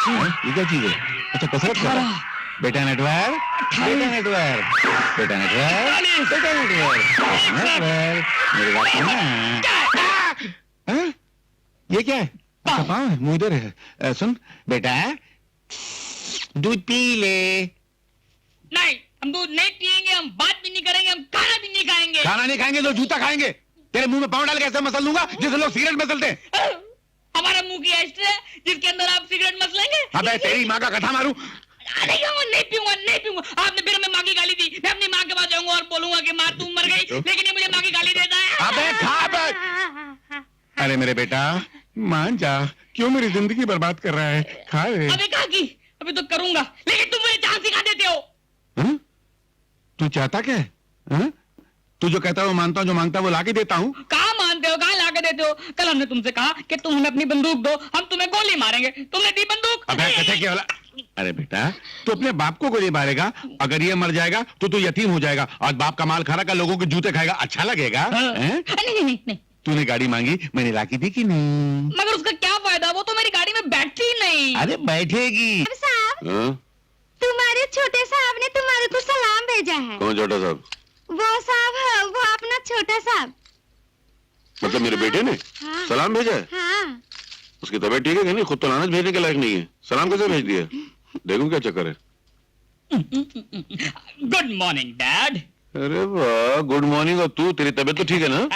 ये क्या चीज है? अच्छा कसरत कर रहा है बेटा नेटवर्क, बेटा नेटवर्क, बेटा नेटवर्क, बेटा नेटवर्क, नेटवर्क, मेरी बात सुनना। हाँ? ये क्या है? अच्छा पाँव है, मुँह इधर है। सुन बेटा, दूध पी ले। नहीं, हम दूध नहीं पिएंगे, हम बात भी नहीं करेंगे, हम खाना भी नहीं खाएंगे। खाना नहीं खाएंगे तो जूता खाएंगे। तेरे मुंह में पाँव डाल के ऐसे मसल दूंगा जैसे लोग सिगरेट मसलते हैं। हमारा मुंह की एस्ट्रे है जिसके अंदर आप सिगरेट मसलेंगे। अबे तेरी माँ का कथा मारूं। नहीं पीऊंगा, नहीं पीऊंगा। आपने फिर हमें माँ की गाली दी, मैं अपनी माँ के पास जाऊंगा और बोलूंगा कि माँ तू मर गई, लेकिन ये मुझे माँ की गाली देता है। अबे खा बे। अरे मेरे बेटा मान जा, क्यों मेरी जिंदगी बर्बाद कर रहा है? खा ले। अबे कहा की, अभी तो करूंगा, लेकिन तुम मुझे जहाँ सिखा देते हो। हा? तू चाहता क्या है? हा? तू जो कहता है वो मानता हूँ, जो मांगता है वो लाके देता हूँ। कहाँ मानते हो, कहाँ लाके देते हो? कल हमने तुमसे कहा कि तुम हमें अपनी बंदूक दो, हम तुम्हें गोली मारेंगे, तुमने दी बंदूक। अबे कैसे क्या वाला? अरे बेटा तू अपने बाप को गोली मारेगा, अगर ये मर जाएगा तो तू यतीम हो जाएगा। आज बाप का माल खा रहा, लोगों के जूते खाएगा, अच्छा लगेगा? नहीं। तूने गाड़ी मांगी, मैंने लाके दी कि नहीं? मगर उसका क्या फायदा, वो तो मेरी गाड़ी में बैठती ही नहीं। अरे बैठेगी। साहब, तुम्हारे छोटे साहब ने तुम्हारे को सलाम भेजा है। कौन छोटा साहब? वो साहब, वो अपना छोटा साहब। मतलब मेरे बेटे ने हाँ। सलाम भेजा है? हाँ। उसकी तबीयत ठीक है कि नहीं? खुद तो लानत भेजने के लायक नहीं है, सलाम कैसे भेज दिया? देखूं क्या चक्कर है। Good morning dad. अरे वाह, गुड मॉर्निंग। और तू, तेरी तबीयत तो ठीक है ना?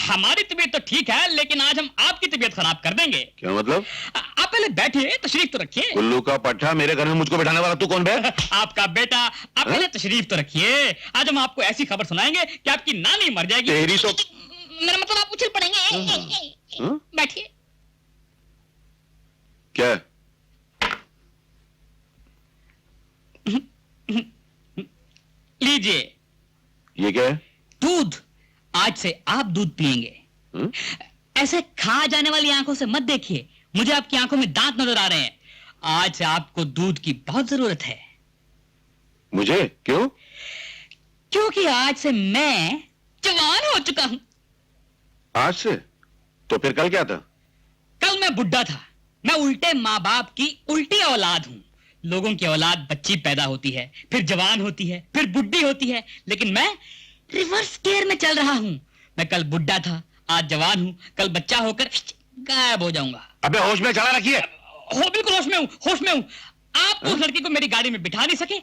हमारी तबीयत तो ठीक है, लेकिन आज हम आपकी तबीयत खराब कर देंगे। क्या मतलब? आप पहले बैठिए, तशरीफ तो रखिए। उल्लू का पट्टा, मेरे घर में मुझको बैठाने वाला तू कौन बे? आपका बेटा। आप पहले तशरीफ तो रखिए। आज हम आपको ऐसी खबर सुनाएंगे कि आपकी नानी मर जाएगी। तेरी तो मेरा मतलब आप उछल पड़ेंगे। बैठिए। क्या? लीजिए। ये क्या है? दूध। आज से आप दूध पिएंगे। ऐसे खा जाने वाली आंखों से मत देखिए, मुझे आपकी आंखों में दांत नजर आ रहे हैं। आज से आपको दूध की बहुत जरूरत है। मुझे? क्यों? क्योंकि आज से मैं जवान हो चुका हूं। आज से? तो फिर कल क्या था? कल मैं बुढ़ा था। मैं उल्टे माँ बाप की उल्टी औलाद हूं। लोगों की औलाद बच्ची पैदा होती है, फिर जवान होती है, फिर बुढ़ी होती है, लेकिन मैं रिवर्स गियर में चल रहा हूं। मैं कल बुढ़ा था, आज जवान हूं, कल बच्चा होकर गायब हो जाऊंगा। अबे होश में चला रखिए। हो, बिल्कुल होश में हूं, होश में हूं। आप उस लड़की को मेरी गाड़ी में बिठा नहीं सके,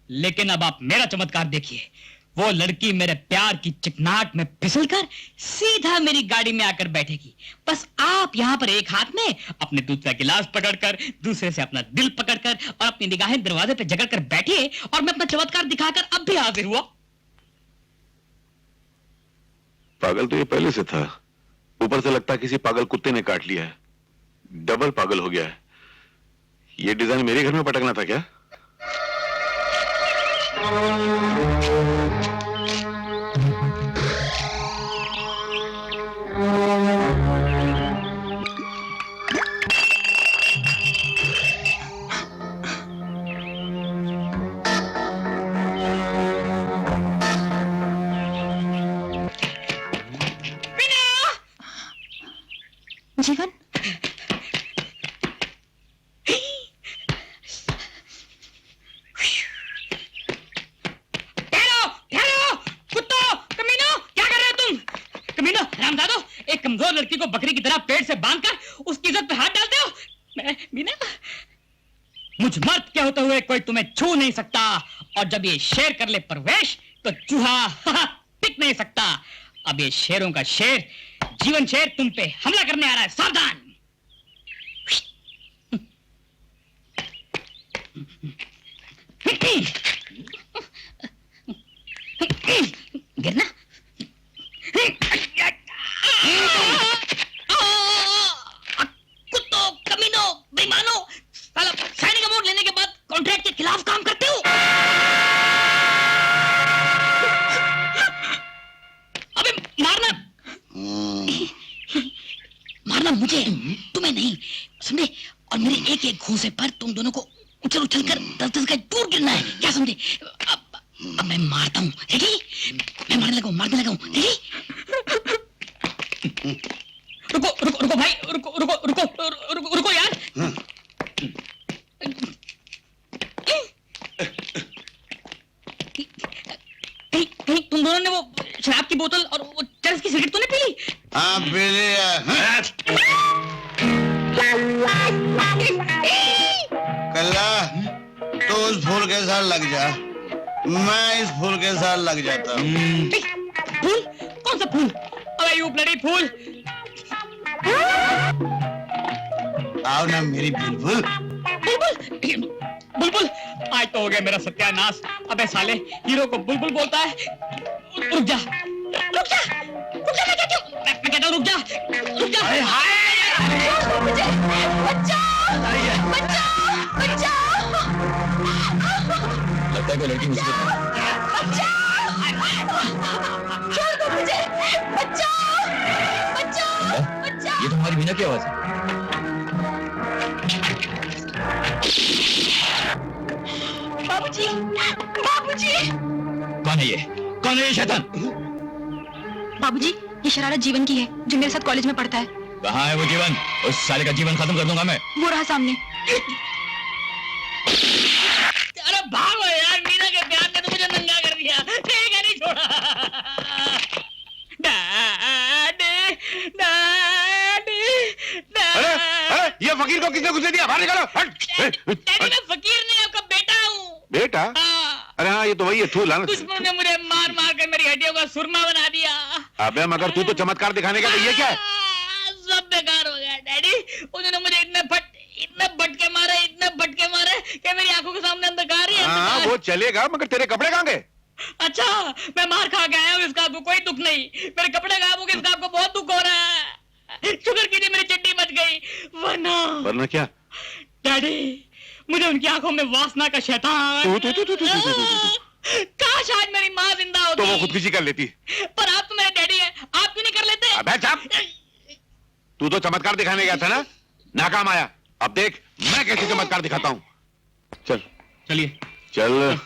लेकिन अब आप मेरा चमत्कार देखिए। वो लड़की मेरे प्यार की चिकनाहट में फिसलकर सीधा मेरी गाड़ी में आकर बैठेगी। बस आप यहाँ पर एक हाथ में अपने दूध का गिलास पकड़कर, दूसरे से अपना दिल पकड़कर और अपनी निगाहें दरवाजे पे जकड़कर बैठिए, और मैं अपना चमत्कार दिखाकर अब भी हाजिर हुआ। पागल तो ये पहले से था, ऊपर से लगता किसी पागल कुत्ते ने काट लिया है। डबल पागल हो गया है। ये डिजाइन मेरे घर में पटकना था क्या? जीवन, एक कमजोर लड़की को बकरी की तरह पेट से बांधकर उसकी इज्जत पे हाथ डालते हो। मीना, मुझ मर्द के होते हुए कोई तुम्हें छू नहीं सकता, और जब ये शेर कर ले प्रवेश तो चूहा टिक नहीं सकता। अब ये शेरों का शेर, जीवन शेर तुम पे हमला करने आ रहा है, सावधान। गिरना। कुत्तों, कमीनों, बेईमानों, साला सैनिक अवार्ड लेने के बाद कॉन्ट्रैक्ट के खिलाफ काम करते हो। अबे मारना, मारना मुझे, तुम्हें नहीं, समझे? और मेरे एक एक घूंसे पर तुम दोनों को उछल उछल कर 10-10 गज दूर गिरना है, क्या समझे? अब मैं मारता हूँ, रेडी? मैं मारने लगा हूँ, रेडी? रुको भाई, रुको यार। पी लिया। कल्ला तो उस फूल के साथ लग जा, मैं इस फूल के साथ लग जाता हूँ। फूल? कौन सा फूल? अबे यू ब्लडी फूल! आओ ना मेरी बुलबुल। बुलबुल! बुलबुल! आज तो हो गया मेरा सत्यानाश। अबे साले, हीरो को बुलबुल बोलता है। रुक जा, रुक जा, रुक जा, मैं कहती हूँ, मैं कहता हूँ रुक जा, रुक जा। मुझे बचाओ, बचाओ, बचाओ, लगता है कोई लड़की मुझसे छोड़ दो मुझे, बचाओ, बचाओ, बचाओ। ये तो हमारी मीना की आवाज है। बाबूजी, बाबूजी, कौन है ये? कौन है ये शैतान? बाबूजी, ये शरारत जीवन की है, जो मेरे साथ कॉलेज में पढ़ता है। कहाँ है वो जीवन? उस साले का जीवन खत्म कर दूंगा मैं। वो रहा सामने। अरे भागो यार, मीना के प्यार ने तो मुझे नंगा कर दिया। ठीक है, नहीं छोड़ा। Daddy, daddy, daddy. ये फकीर को किसने घुसे दिया? बाहर निकालो। डैडी, मैं फकीर नहीं, आपका बेटा हूँ। बेटा? हाँ। अरे हाँ, ये तो वही है। थू लानत। दुश्मन ने मुझे मार मार कर मेरी हड्डियों का सुरमा बना दिया। अबे मगर तू तो चमत्कार दिखाने का, तो ये क्या है? सब बेकार हो गया डैडी। उन्होंने मुझे इतने बटके मारे कि मेरी आंखों के सामने अंधकार ही हाँ अंधकार। वो चलेगा, मगर तेरे कपड़े कहाँ गए? अच्छा, मैं मार खा के आया हूँ, इसका आपको कोई दुख नहीं। मेरे कपड़े गायब हो गए, इसका आपको बहुत दुख हो रहा है। शुक्र कीजिए मेरी चड्डी बच गई, वरना क्या? डैडी, मुझे उनकी आंखों में वासना का शैतान। काश आज मेरी माँ जिंदा होती। तो वो खुदकुशी कर लेती। पर आप तो मेरे डैडी हैं, आप क्यों नहीं कर लेते? अबे चुप! तू तो चमत्कार दिखाने गया था ना, नाकाम आया। अब देख मैं कैसे चमत्कार दिखाता हूँ। चल चलिए। चल।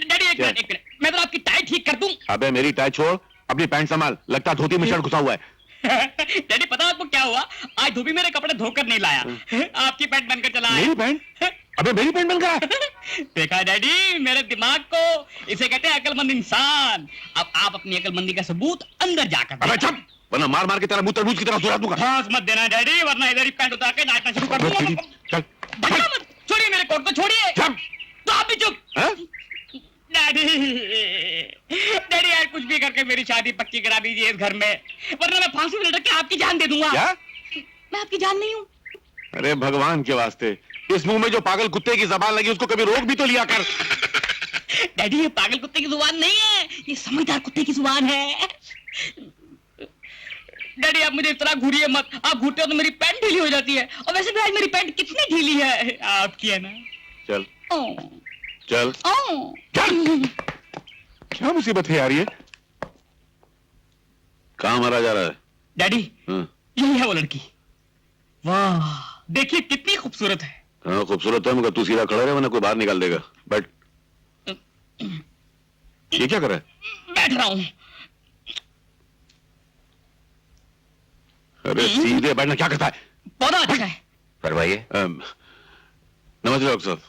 डैडी एक मिनट, मैं तो आपकी टाई ठीक कर दूं। अबे मेरी टाई छोड़, अपनी पैंट संभाल। लगता है धोती में शर्ट घुसा हुआ है। डैडी पता आपको क्या हुआ? आज धोबी मेरे कपड़े धोकर नहीं लाया, आपकी पैंट बनकर चला आया। मेरी पैंट? अबे मेरी पैंट बनकर आया? देखा डैडी मेरे दिमाग को, इसे कहते हैं अकलमंद इंसान। अब आप अपनी अकलमंदी का सबूत अंदर जाकर अबे चुप, वरना मार मार के तेरा मुंह तरबूज की तरह सुरा दूंगा। फांस मत देना डैडी, वरना इधर ही पैंट उतार के नाचना शुरू कर दूंगा। चल धक्का मत, छोड़िए मेरे कोट को, छोड़िए। चुप। तो आप भी चुप। हाँ? डैडी, डैडी यार कुछ भी करके मेरी शादी पक्की करा दीजिए इस घर में, वरना मैं फांसी में लटक के आपकी जान दे दूंगा। क्या? मैं आपकी जान नहीं हूँ। अरे भगवान के वास्ते, इस मुंह में जो पागल कुत्ते की जबान लगी उसको कभी रोक भी तो लिया कर। डैडी ये पागल कुत्ते की जुबान नहीं है, ये समझदार कुत्ते की जुबान है। डैडी आप मुझे इस तरह घूरिए मत, आप घूरते हो तो मेरी पैंट ढीली हो जाती है, और वैसे भी आज मेरी पैंट कितनी ढीली है, आपकी है ना। चल ओ, चल ओ। चल। क्या मुसीबत है यार ये? कहाँ मारा जा रहा है? डैडी हाँ। यही है वो लड़की। वाह देखिए कितनी खूबसूरत है। हाँ खूबसूरत है, मगर तू सीधा खड़ा रहे वरना कोई बाहर निकाल देगा। बैठ। ये क्या कर रहा है? बैठ रहा हूँ। अरे सीधे बैठना क्या करता है? पौधा अच्छा है। फरमाइए। नमस्ते डॉक्टर साहब।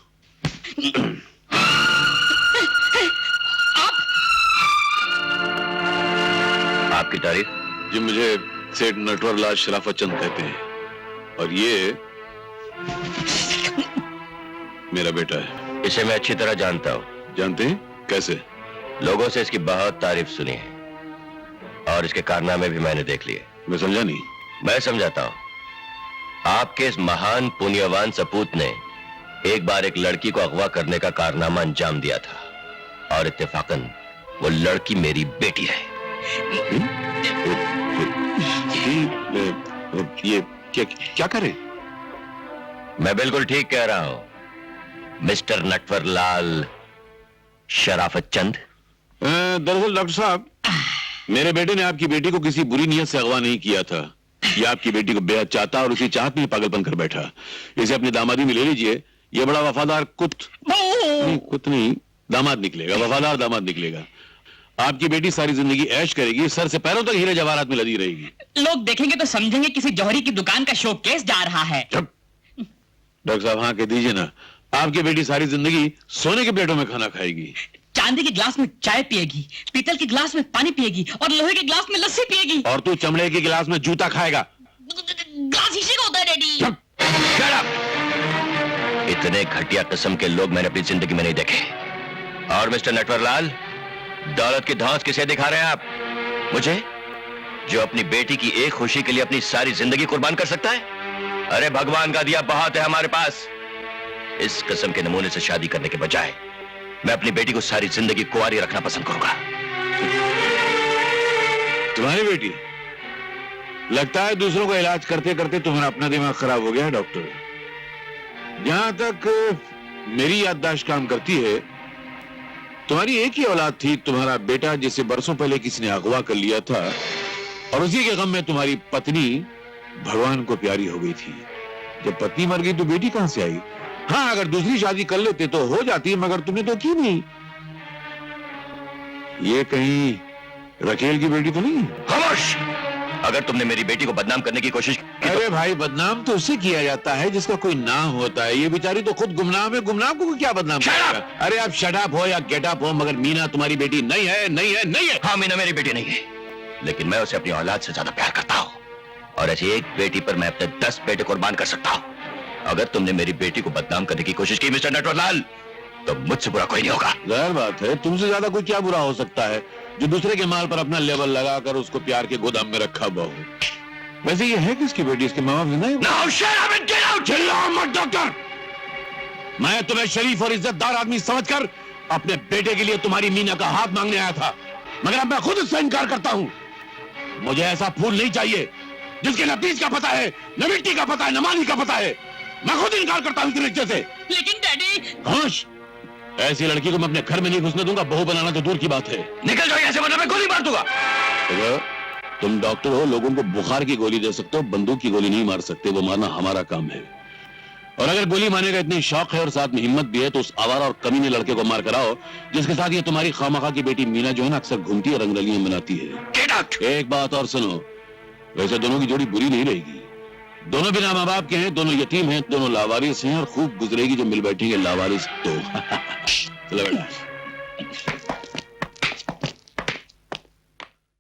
आपकी तारीफ? जी मुझे सेठ नटवर लाल शराफत चंद कहते हैं, और ये मेरा बेटा है। इसे मैं अच्छी तरह जानता हूँ। जानते हैं? कैसे? लोगों से इसकी बहुत तारीफ सुनी है, और इसके कारनामे भी मैंने देख लिए। मैं समझा नहीं। मैं समझाता हूँ। आपके इस महान पुण्यवान सपूत ने एक बार एक लड़की को अगवा करने का कारनामा अंजाम दिया था, और इत्तेफाकन वो लड़की मेरी बेटी है। ये क्या करे? मैं बिल्कुल ठीक कह रहा हूं मिस्टर नटवर लाल शराफत चंद। दरअसल डॉक्टर साहब, मेरे बेटे ने आपकी बेटी को किसी बुरी नीयत से अगवा नहीं किया था। ये आपकी बेटी को बेहद चाहता और उसी चाहत में पागलपन कर बैठा। इसे अपनी दामादी में ले लीजिए। ये बड़ा वफादार कुत नहीं दामाद निकलेगा, वफादार दामाद निकलेगा। आपकी बेटी सारी जिंदगी ऐश करेगी, सर से पैरों तक हीरे जवाहरात में लदी रहेगी। लोग देखेंगे तो समझेंगे किसी जौहरी की दुकान का शोकेस जा रहा है। डॉक्टर साहब हाँ कह दीजिए ना, आपकी बेटी सारी जिंदगी सोने के प्लेटों में खाना खाएगी। चांदी के गिलास में चाय पिएगी, पीतल के गिलास में पानी पिएगी और लोहे के गिलास में लस्सी पिएगी। और तू चमड़े के गिलास में जूता खाएगा। गिलास शीशे का होता है डैडी। चुप! Shut up! इतने घटिया किस्म के लोग मैंने अपनी जिंदगी में नहीं देखे। और मिस्टर नटवरलाल, दौलत की धौंस किसे दिखा रहे हैं आप? मुझे, जो अपनी बेटी की एक खुशी के लिए अपनी सारी जिंदगी कुर्बान कर सकता है? अरे भगवान का दिया बहुत है हमारे पास। इस किस्म के नमूने से शादी करने के बजाय मैं अपनी बेटी को सारी जिंदगी कुंवारी रखना पसंद करूंगा। तुम्हारी बेटी? लगता है दूसरों का इलाज करते करते तुम्हारा अपना दिमाग खराब हो गया है डॉक्टर। जहां तक मेरी याददाश्त काम करती है, तुम्हारी एक ही औलाद थी, तुम्हारा बेटा, जिसे बरसों पहले किसी ने अगवा कर लिया था, और उसी के गम में तुम्हारी पत्नी भगवान को प्यारी हो गई थी। जब पत्नी मर गई तो बेटी कहां से आई? हाँ, अगर दूसरी शादी कर लेते तो हो जाती, मगर तुमने तो की नहीं। ये कहीं रकेल की बेटी तो नहीं? खामोश! अगर तुमने मेरी बेटी को बदनाम करने की कोशिश की अरे भाई, बदनाम तो उससे किया जाता है जिसका कोई नाम होता है। ये बेचारी तो खुद गुमनाम है, गुमनाम को क्या बदनाम करेगा? अरे आप शट अप हो या गेट अप हो, मगर मीना तुम्हारी बेटी नहीं है, नहीं है, नहीं है। हाँ, मीना मेरी बेटी नहीं है, लेकिन मैं उसे अपनी औलाद से ज्यादा प्यार करता हूँ, और ऐसी एक बेटी पर मैं अपने 10 बेटे कुर्बान कर सकता हूँ। अगर तुमने मेरी बेटी को बदनाम करने की कोशिश की मिस्टर नटवरलाल, तो मुझसे बुरा कोई नहीं होगा। जाहिर बात है, तुमसे ज्यादा कोई क्या बुरा हो सकता है, जो दूसरे के माल पर अपना लेवल लगाकर उसको प्यार के गोदाम में रखा हुआ हो। वैसे ये है किसकी बेटी? इसके माँ बाप जिंदा है? Now shut up and get out! चिल्लाओ मत डॉक्टर। मैं तुम्हें शरीफ और इज्जतदार आदमी समझकर अपने बेटे के लिए तुम्हारी मीना का हाथ मांगने आया था, मगर अब मैं खुद इससे इनकार करता हूँ। मुझे ऐसा फूल नहीं चाहिए जिसके न बीज का पता है, न मिट्टी का पता है, न माली का पता है। मैं खुद इनकार करता हूँ इस रिश्ते से। लेकिन डैडी। होश! ऐसी लड़की को मैं अपने घर में नहीं घुसने दूंगा, बहू बनाना तो दूर की बात है। निकल जाओ यहाँ से, वरना मैं गोली मार दूंगा। तुम डॉक्टर हो, लोगों को बुखार की गोली दे सकते हो, बंदूक की गोली नहीं मार सकते। वो मारना हमारा काम है। और अगर गोली मारने का इतनी शौक है और साथ में हिम्मत भी है, तो उस आवारा और कमीने लड़के को मार कर आओ जिसके साथ ये तुम्हारी खामखा की बेटी मीना जो है ना, अक्सर घूमती है, रंगरलियां बनाती है। एक बात और सुनो, वैसे दोनों की जोड़ी बुरी नहीं रहेगी। दोनों बिना माँ बाप के हैं, दोनों यतीम हैं, दोनों लावारिस हैं, और खूब गुजरेगी जो मिल बैठेंगे लावारिस तो। चलो बेटा।